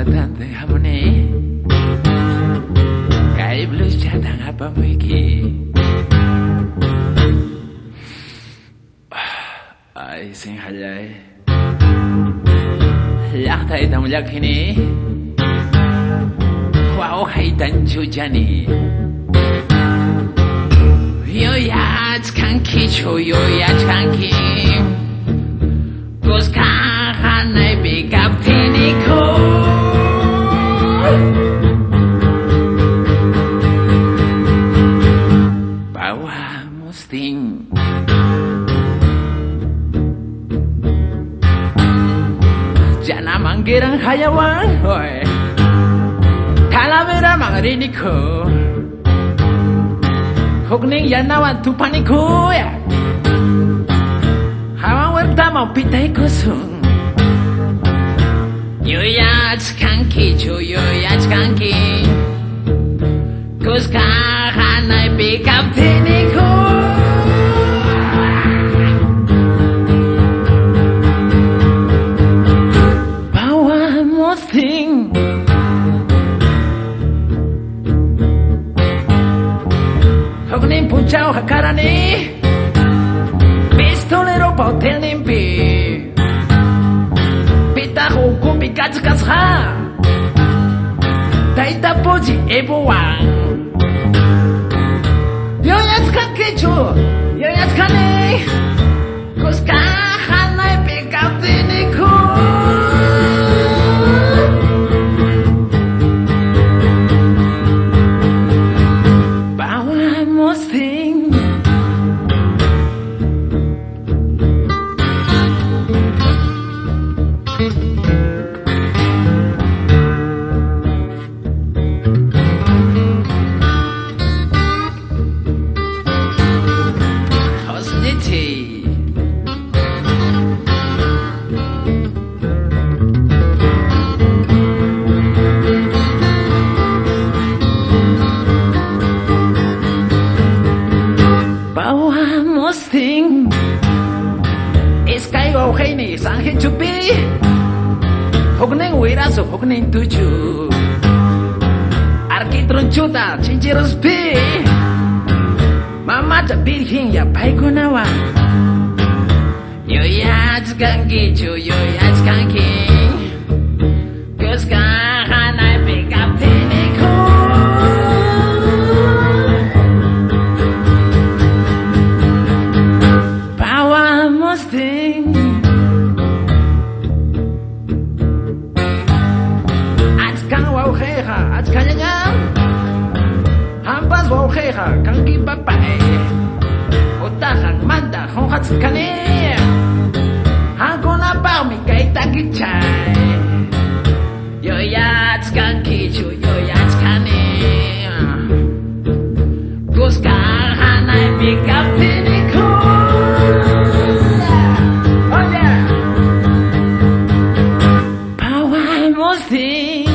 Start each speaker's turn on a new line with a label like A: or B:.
A: cantante harmonie. Cái blues cha thằng hấp bấm mấy kỳ. Ai xin hãy lại. Lạc thầy đồng lạc khi ní. Wow hay tận chú cha ní. Yo ya chkan ki chu yo ya chkan ki. Cos caja nai big up tinico. Pawamustin. Jana manggiran hayawan hoy. Calavera mangarinico. Hogning yanawan tupanico ya. Hawan werta mau pitai kusung. Yo ya chkanki chu yo ya chkanki. Kus kahanai pick up tinico. Pawamustin. Hogning punchao hakarani. Pistolero pautel nimpi. Pitaho kumbi katskasha. Taita poji ebowan. Yo yatskan kechu. Yo yatkane. Kuska hanai pekatiniku. Pawamustin. Pawamustin. Iskaigo heini sanghe chupi. Hogning wiraso hogning tuju. Arkitron chuta chinchirus pi. Mama ta birhin ya paikunawa. Yo yatskanki chu yo yatskanki. Kuska hanai pick up tiniku. Pawamustin. Atskan wauheha atskanyanya. Hampas wauheha kanki papai. Utahang manda hong hatskane. Hangona parmi kaitaki chai. Yo yatskanki chu yo yatskane. Kuska hanai pick up tiniku. Oh yeah. Pawamustin.